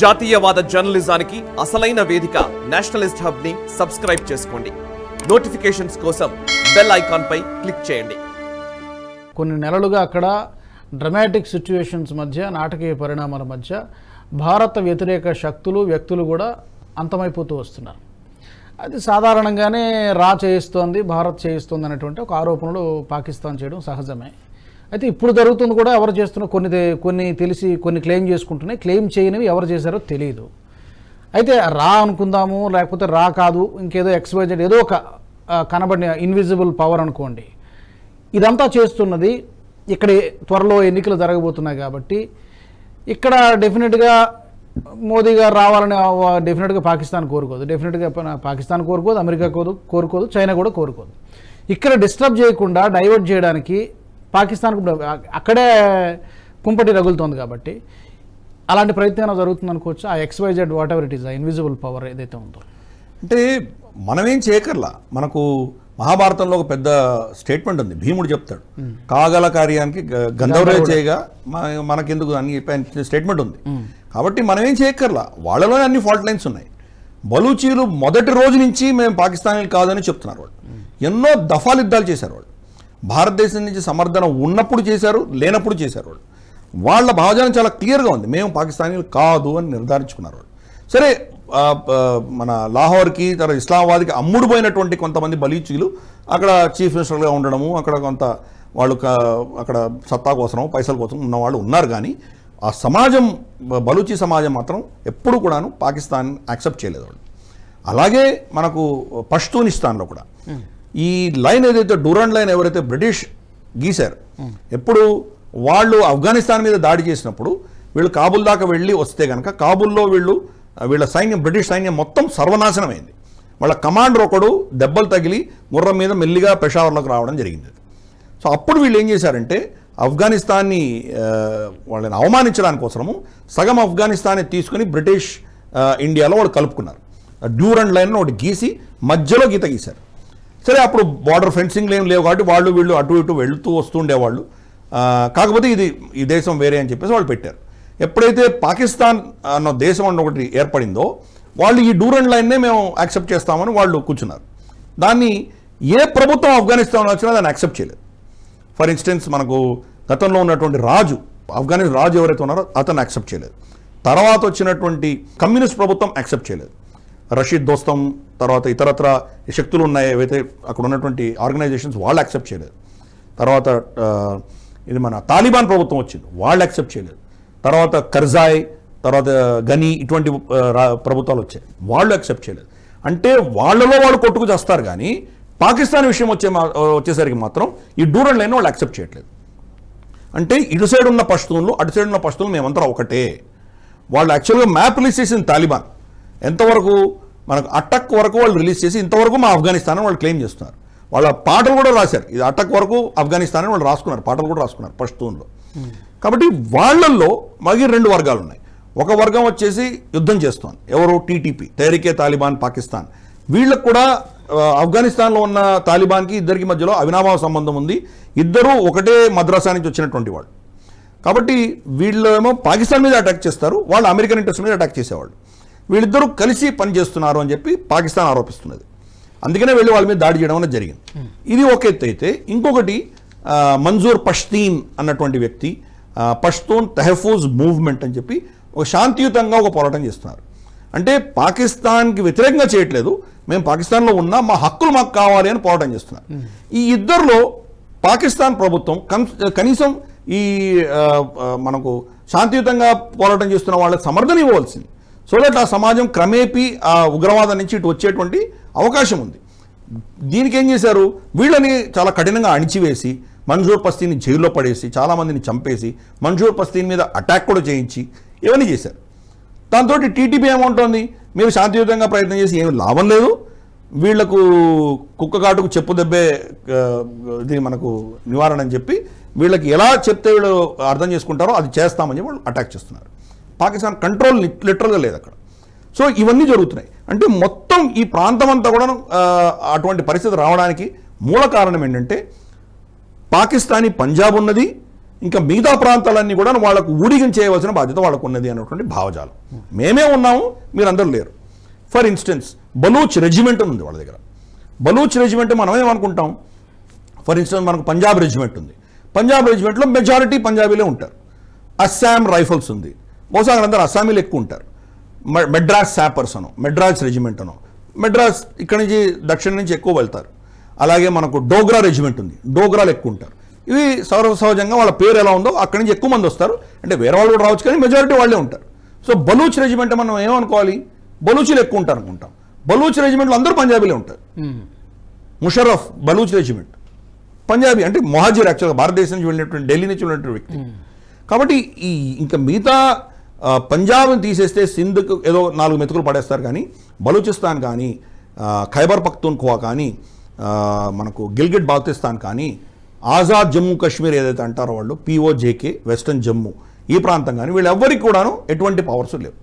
జాతీయవాద జర్నలిజానికి అసలైన వేదిక నేషనలిస్ట్ హబ్ ని సబ్స్క్రైబ్ చేసుకోండి. నోటిఫికేషన్స్ కోసం బెల్ ఐకాన్ పై క్లిక్ చేయండి. కొన్ని నెలలుగా అక్కడ డ్రమాటిక్ సిచ్యువేషన్స్ మధ్య, నాటకీయ పరిణామాల మధ్య భారత వ్యతిరేక శక్తులు, వ్యక్తులు కూడా అంతమైపోతూ వస్తున్నారు. అది సాధారణంగానే చేయిస్తోంది, భారత్ చేయిస్తోంది అనేటువంటి ఒక ఆరోపణలు పాకిస్తాన్ చేయడం సహజమే. అయితే ఇప్పుడు జరుగుతుంది కూడా, ఎవరు చేస్తున్నా కొన్ని తెలిసి కొన్ని క్లెయిమ్ చేసుకుంటున్నాయి, క్లెయిమ్ చేయనివి ఎవరు చేశారో తెలియదు. అయితే అనుకుందాము, లేకపోతే కాదు, ఇంకేదో XYZ ఏదో ఒక కనబడిన ఇన్విజిబుల్ పవర్ అనుకోండి. ఇదంతా చేస్తున్నది ఇక్కడ త్వరలో ఎన్నికలు జరగబోతున్నాయి కాబట్టి ఇక్కడ డెఫినెట్గా మోదీ గారు రావాలని డెఫినెట్గా పాకిస్తాన్ కోరుకోదు, పాకిస్తాన్ కోరుకోదు, అమెరికా కోరుకోదు, చైనా కూడా కోరుకోదు. ఇక్కడ డిస్టర్బ్ చేయకుండా డైవర్ట్ చేయడానికి పాకిస్తాన్కు అక్కడే కుంపటి రగులుతోంది కాబట్టి అలాంటి ప్రయత్నం జరుగుతుంది అనుకోవచ్చు. ఆ XYZ what ever it is, ఆ ఇన్విజిబుల్ పవర్ ఏదైతే ఉందో. అంటే మనమేం చేయకర్లా. మనకు మహాభారతంలో ఒక పెద్ద స్టేట్మెంట్ ఉంది, భీముడు చెప్తాడు, కాగల కార్యానికి గంధర్వే చేయగా మనకెందుకు అని స్టేట్మెంట్ ఉంది. కాబట్టి మనమేం చేయకర్లా, వాళ్ళలోనే అన్ని ఫాల్ట్ లైన్స్ ఉన్నాయి. బలూచీలు మొదటి రోజు నుంచి మేము పాకిస్తానీలు కాదని చెప్తున్నారు. వాళ్ళు ఎన్నో దఫాలు యుద్ధాలు చేశారు. వాళ్ళు భారతదేశం నుంచి సమర్థన ఉన్నప్పుడు చేశారు, లేనప్పుడు చేశారు. వాళ్ళ భావజాలం చాలా క్లియర్గా ఉంది, మేము పాకిస్తానీలు కాదు అని నిర్ధారించుకున్నారు వాళ్ళు. సరే, మన లాహోర్కి తర్వాత ఇస్లామాబాద్కి అమ్ముడుపోయినటువంటి కొంతమంది బలూచీలు అక్కడ చీఫ్ మినిస్టర్గా ఉండడము, అక్కడ కొంత వాళ్ళు అక్కడ సత్తా కోసము పైసల కోసం ఉన్నవాళ్ళు ఉన్నారు. కానీ ఆ సమాజం, బలూచీ సమాజం మాత్రం ఎప్పుడు కూడాను పాకిస్తాన్ యాక్సెప్ట్ చేయలేదు వాళ్ళు. అలాగే మనకు పష్తూనిస్తాన్లో కూడా ఈ లైన్ ఏదైతే డూరాండ్ లైన్ ఎవరైతే బ్రిటిష్ గీశారు, ఎప్పుడు వాళ్ళు ఆఫ్ఘనిస్తాన్ మీద దాడి చేసినప్పుడు వీళ్ళు కాబుల్ దాకా వెళ్ళి వస్తే కనుక కాబుల్లో వీళ్ళ సైన్యం, బ్రిటిష్ సైన్యం మొత్తం సర్వనాశనమైంది. వాళ్ళ కమాండర్ ఒకడు దెబ్బలు తగిలి గుర్రం మీద మెల్లిగా పెషావర్లోకి రావడం జరిగింది. సో అప్పుడు వీళ్ళు ఏం చేశారంటే ఆఫ్ఘనిస్తాన్ని వాళ్ళని అవమానించడానికి కోసము సగం ఆఫ్ఘనిస్తాన్ని తీసుకుని బ్రిటిష్ ఇండియాలో వాళ్ళు కలుపుకున్నారు. డ్యూరండ్ లైన్ ఒకటి గీసి మధ్యలో గీత గీశారు. సరే, అప్పుడు బార్డర్ ఫెన్సింగ్ ఏం లేవు కాబట్టి వాళ్ళు వీళ్ళు అటు ఇటు వెళుతూ వస్తుండేవాళ్ళు. కాకపోతే ఈ దేశం వేరే అని చెప్పేసి వాళ్ళు పెట్టారు. ఎప్పుడైతే పాకిస్తాన్ అన్న దేశం అన్న ఒకటి ఏర్పడిందో వాళ్ళు ఈ డూరండ్ లైన్నే మేము యాక్సెప్ట్ చేస్తామని వాళ్ళు కూర్చున్నారు. దాన్ని ఏ ప్రభుత్వం ఆఫ్ఘనిస్తాన్ వచ్చినా దాన్ని యాక్సెప్ట్ చేయలేదు. ఫర్ ఇన్స్టెన్స్, మనకు గతంలో ఉన్నటువంటి ఆఫ్ఘనిస్తాన్ రాజు ఎవరైతే ఉన్నారో అతను యాక్సెప్ట్ చేయలేదు. తర్వాత వచ్చినటువంటి కమ్యూనిస్ట్ ప్రభుత్వం యాక్సెప్ట్ చేయలేదు. రషీద్ దోస్తం తర్వాత ఇతరత్ర శక్తులు ఉన్నాయి ఏవైతే అక్కడ ఉన్నటువంటి ఆర్గనైజేషన్స్, వాళ్ళు యాక్సెప్ట్ చేయలేదు. తర్వాత ఇది మన తాలిబాన్ ప్రభుత్వం వచ్చింది, వాళ్ళు యాక్సెప్ట్ చేయలేదు. తర్వాత కర్జాయ్, తర్వాత గనీ, ఇటువంటి ప్రభుత్వాలు వచ్చాయి, వాళ్ళు యాక్సెప్ట్ చేయలేదు. అంటే వాళ్ళలో వాళ్ళు కొట్టుకు చేస్తారు. కానీ పాకిస్తాన్ విషయం వచ్చేసరికి మాత్రం ఈ డూరండ్ లైన్ వాళ్ళు యాక్సెప్ట్ చేయట్లేదు. అంటే ఇటు సైడ్ ఉన్న పష్తూన్లు, అటు సైడ్ ఉన్న పష్తూన్లు మేమంతా ఒకటే. వాళ్ళు యాక్చువల్గా మ్యాప్ రిలీజ్ చేసింది తాలిబాన్. ఎంతవరకు మనకు అటక్ వరకు వాళ్ళు రిలీజ్ చేసి ఇంతవరకు మా ఆఫ్ఘనిస్తాన్ వాళ్ళు క్లెయిమ్ చేస్తున్నారు. వాళ్ళ పాటలు కూడా రాశారు, ఇది అటక్ వరకు ఆఫ్ఘనిస్తాన్ వాళ్ళు రాసుకున్నారు, పాటలు కూడా రాసుకున్నారు పష్తూన్లో. కాబట్టి వాళ్ళల్లో మళ్ళీ రెండు వర్గాలు ఉన్నాయి. ఒక వర్గం వచ్చేసి యుద్ధం చేస్తోంది, ఎవరు? TTP, తెహ్రీకే తాలిబాన్ పాకిస్తాన్. వీళ్ళకు కూడా ఆఫ్ఘనిస్తాన్లో ఉన్న తాలిబాన్కి ఇద్దరికి మధ్యలో అవినాభావ సంబంధం ఉంది. ఇద్దరూ ఒకటే మద్రాసా నుంచి వచ్చినటువంటి వాళ్ళు. కాబట్టి వీళ్ళేమో పాకిస్తాన్ మీద అటాక్ చేస్తారు, వాళ్ళు అమెరికన్ ఇంట్రెస్ట్ మీద అటాక్ చేసేవాళ్ళు. వీళ్ళిద్దరూ కలిసి పనిచేస్తున్నారు అని చెప్పి పాకిస్తాన్ ఆరోపిస్తున్నది. అందుకనే వెళ్ళి వాళ్ళ మీద దాడి చేయడం అనేది జరిగింది. ఇది ఒక ఎత్తు అయితే, ఇంకొకటి మంజూర్ పష్తీన్ అన్నటువంటి వ్యక్తి పష్తూన్ తెహఫూజ్ మూవ్మెంట్ అని చెప్పి ఒక శాంతియుతంగా ఒక పోరాటం చేస్తున్నారు. అంటే పాకిస్తాన్కి వ్యతిరేకంగా చేయట్లేదు, మేము పాకిస్తాన్లో ఉన్నా మా హక్కులు మాకు కావాలి అని పోరాటం చేస్తున్నారు. ఈ ఇద్దరిలో పాకిస్తాన్ ప్రభుత్వం కనీసం ఈ మనకు శాంతియుతంగా పోరాటం చేస్తున్న వాళ్ళకి సమర్థన ఇవ్వవలసింది. సో దట్ ఆ సమాజం క్రమేపీ ఆ ఉగ్రవాదం నుంచి ఇటు వచ్చేటువంటి అవకాశం ఉంది. దీనికి ఏం చేశారు, వీళ్ళని చాలా కఠినంగా అణిచివేసి మంజూర్ పస్తీని జైల్లో పడేసి చాలామందిని చంపేసి మంజూర్ పస్తీన్ మీద అటాక్ కూడా చేయించి ఇవన్నీ చేశారు. దాంతో TTP ఏమంటోంది, మేము శాంతియుతంగా ప్రయత్నం చేసి ఏమి లాభం లేదు, వీళ్లకు కుక్క కాటుకు చెప్పు దెబ్బే ఇది మనకు నివారణ అని చెప్పి వీళ్ళకి ఎలా చెప్తే వీళ్ళు అర్థం చేసుకుంటారో అది చేస్తామని చెప్పి వాళ్ళు అటాక్ చేస్తున్నారు. పాకిస్తాన్ కంట్రోల్ లిటరల్గా లేదు అక్కడ. సో ఇవన్నీ జరుగుతున్నాయి. అంటే మొత్తం ఈ ప్రాంతం అంతా కూడా అటువంటి పరిస్థితి రావడానికి మూల కారణం ఏంటంటే పాకిస్తానీ పంజాబ్ ఉన్నది, ఇంకా మిగతా ప్రాంతాలన్నీ కూడా వాళ్ళకు ఊడిగం చేయవలసిన బాధ్యత వాళ్ళకు ఉన్నది అన్నటువంటి భావజాలం. మేమే ఉన్నాము, మీరందరూ లేరు. ఫర్ ఇన్స్టెన్స్ బలూచ్ రెజిమెంట్ ఉంది వాళ్ళ దగ్గర. బలూచ్ రెజిమెంట్ మనం ఏమనుకుంటాం, ఫర్ ఇన్స్టెన్స్ మనకు పంజాబ్ రెజిమెంట్ ఉంది. పంజాబ్ రెజిమెంట్లో మెజారిటీ పంజాబీలే ఉంటారు. అస్సాం రైఫల్స్ ఉంది, బహుశా అందరూ అస్సామీలు ఎక్కువ ఉంటారు. మెడ్రాస్ శాపర్స్ అను, మెడ్రాస్ రెజిమెంట్ అను, మెడ్రాస్ ఇక్కడి నుంచి దక్షిణ నుంచి ఎక్కువ వెళ్తారు. అలాగే మనకు డోగ్రా రెజిమెంట్ ఉంది, డోగ్రాలు ఎక్కువ ఉంటారు. ఇవి సహజంగా వాళ్ళ పేరు ఎలా ఉందో అక్కడి నుంచి ఎక్కువ మంది వస్తారు. అంటే వేరే వాళ్ళు కూడా రావచ్చు, కానీ మెజారిటీ వాళ్ళే ఉంటారు. సో బలూచ్ రెజిమెంట్ మనం ఏమనుకోవాలి, బలూచీలు ఎక్కువ ఉంటారు అనుకుంటాం. బలూచ్ రెజిమెంట్లో అందరూ పంజాబీలే ఉంటారు. ముషర్రఫ్ బలూచ్ రెజిమెంట్ పంజాబీ, అంటే మొహాజిర్ యాక్చువల్గా భారతదేశం నుంచి వెళ్ళినటువంటి, ఢిల్లీ నుంచి వెళ్ళినటువంటి వ్యక్తి. కాబట్టి ఈ ఇంకా మిగతా పంజాబ్ని తీసేస్తే సింధ్కు ఏదో 4 మెతుకులు పడేస్తారు, కానీ బలూచిస్తాన్ కానీ, ఖైబర్ పఖ్తూన్ఖ్వా కానీ, మనకు గిల్గిట్ బాల్తిస్తాన్ కానీ, ఆజాద్ జమ్మూ కాశ్మీర్ ఏదైతే అంటారో వాళ్ళు పిఓజేకే, వెస్టర్న్ జమ్మూ ఈ ప్రాంతం కానీ, వీళ్ళు ఎవ్వరికి కూడాను ఎటువంటి పవర్స్ లేవు.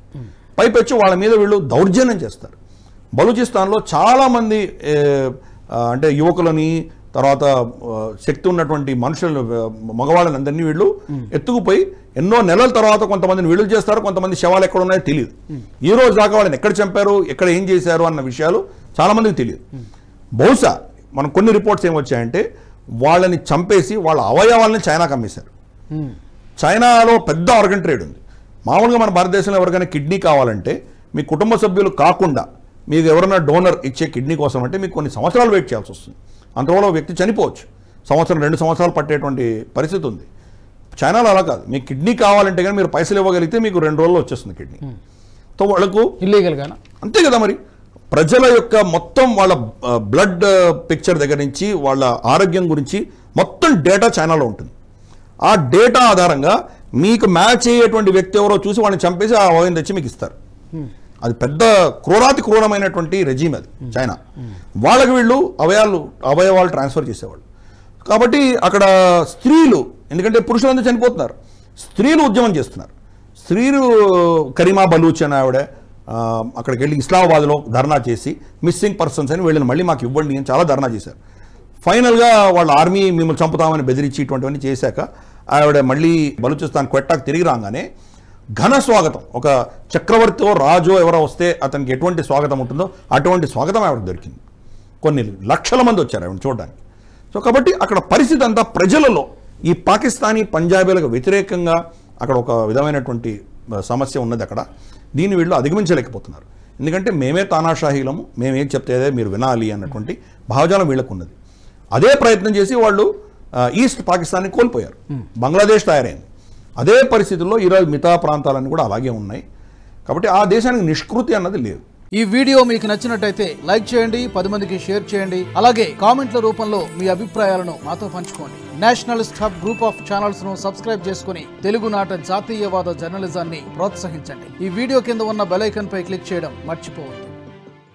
పైపెచ్చి వాళ్ళ మీద వీళ్ళు దౌర్జన్యం చేస్తారు. బలూచిస్తాన్లో చాలామంది అంటే యువకులని, తర్వాత శక్తి ఉన్నటువంటి మనుషులు, మగవాళ్ళని అందరినీ వీళ్ళు ఎత్తుకుపోయి ఎన్నో నెలల తర్వాత కొంతమందిని విడుదల చేస్తారు. కొంతమంది శవాలు ఎక్కడ ఉన్నాయో తెలియదు. ఈ రోజు దాకా వాళ్ళని ఎక్కడ చంపారు, ఎక్కడ ఏం చేశారు అన్న విషయాలు చాలామందికి తెలియదు. బహుశా మనం కొన్ని రిపోర్ట్స్ ఏమొచ్చాయంటే వాళ్ళని చంపేసి వాళ్ళ అవయవాలని చైనాకి అమ్మేశారు. చైనాలో పెద్ద ఆర్గన్ ట్రేడ్ ఉంది. మామూలుగా మన భారతదేశంలో ఎవరికైనా కిడ్నీ కావాలంటే మీ కుటుంబ సభ్యులు కాకుండా మీకు ఎవరైనా డోనర్ ఇచ్చే కిడ్నీ కోసం అంటే మీకు కొన్ని సంవత్సరాలు వెయిట్ చేయాల్సి వస్తుంది. అంతవరకు వ్యక్తి చనిపోవచ్చు. 1-2 సంవత్సరాలు పట్టేటువంటి పరిస్థితి ఉంది. చైనాలో అలా కాదు. మీకు కిడ్నీ కావాలంటే కానీ మీరు పైసలు ఇవ్వగలిగితే మీకు 2 రోజుల్లో వచ్చేస్తుంది కిడ్నీ. సో వాళ్ళకు ఇల్లీగల్గా అంతే కదా. మరి ప్రజల యొక్క మొత్తం వాళ్ళ బ్లడ్ పిక్చర్ దగ్గర నుంచి వాళ్ళ ఆరోగ్యం గురించి మొత్తం డేటా చైనాలో ఉంటుంది. ఆ డేటా ఆధారంగా మీకు మ్యాచ్ అయ్యేటువంటి వ్యక్తి ఎవరో చూసి వాళ్ళని చంపేసి ఆ అవయం తెచ్చి మీకు ఇస్తారు. అది పెద్ద క్రూరమైనటువంటి రెజీమ్ అది చైనా. వాళ్ళకి వీళ్ళు అవయవాలు ట్రాన్స్ఫర్ చేసేవాళ్ళు. కాబట్టి అక్కడ స్త్రీలు, ఎందుకంటే పురుషులందరూ చనిపోతున్నారు, స్త్రీలు ఉద్యమం చేస్తున్నారు. స్త్రీలు కరీమా బలూచ్ అని ఆవిడ అక్కడికి వెళ్ళి ఇస్లామాబాద్లో ధర్నా చేసి మిస్సింగ్ పర్సన్స్ అని వీళ్ళని మళ్ళీ మాకు ఇవ్వండి అని చాలా ధర్నా చేశారు. ఫైనల్గా వాళ్ళ ఆర్మీ మిమ్మల్ని చంపుతామని బెదిరించి ఇటువంటివన్నీ చేశాక ఆవిడ మళ్ళీ బలూచిస్తాన్ క్వెట్టాకు తిరిగి రాగానే ఘన స్వాగతం, ఒక చక్రవర్తితో రాజో ఎవరో వస్తే అతనికి ఎటువంటి స్వాగతం ఉంటుందో అటువంటి స్వాగతం ఆవిడకి దొరికింది. కొన్ని లక్షల మంది వచ్చారు ఆవిడ చూడడానికి. సో కాబట్టి అక్కడ పరిస్థితి అంతా ప్రజలలో ఈ పాకిస్తానీ పంజాబీలకు వ్యతిరేకంగా అక్కడ ఒక విధమైనటువంటి సమస్య ఉన్నది. అక్కడ దీన్ని వీళ్ళు అధిగమించలేకపోతున్నారు. ఎందుకంటే మేమే తానాషాహీలము, మేమేం చెప్తే మీరు వినాలి అన్నటువంటి భావజాలం వీళ్ళకు ఉన్నది. అదే ప్రయత్నం చేసి వాళ్ళు ఈస్ట్ పాకిస్తాన్ని కోల్పోయారు. బంగ్లాదేశ్ తయారైంది. అదే పరిస్థితుల్లో ఈరోజు మిగతా ప్రాంతాలన్నీ కూడా అలాగే ఉన్నాయి. కాబట్టి ఆ దేశానికి నిష్కృతి అన్నది లేదు. ఈ వీడియో మీకు నచ్చినట్టయితే లైక్ చేయండి, 10 మందికి షేర్ చేయండి. అలాగే కామెంట్ల రూపంలో మీ అభిప్రాయాలను మాతో పంచుకోండి. Nationalist hub group of channels ను సబ్స్క్రైబ్ చేసుకుని తెలుగునాట జాతీయవాద జర్నలిజాన్ని ప్రోత్సహించండి. ఈ వీడియో కింద ఉన్న బెల్ ఐకాన్ పై క్లిక్ చేయడం మర్చిపోవద్దు.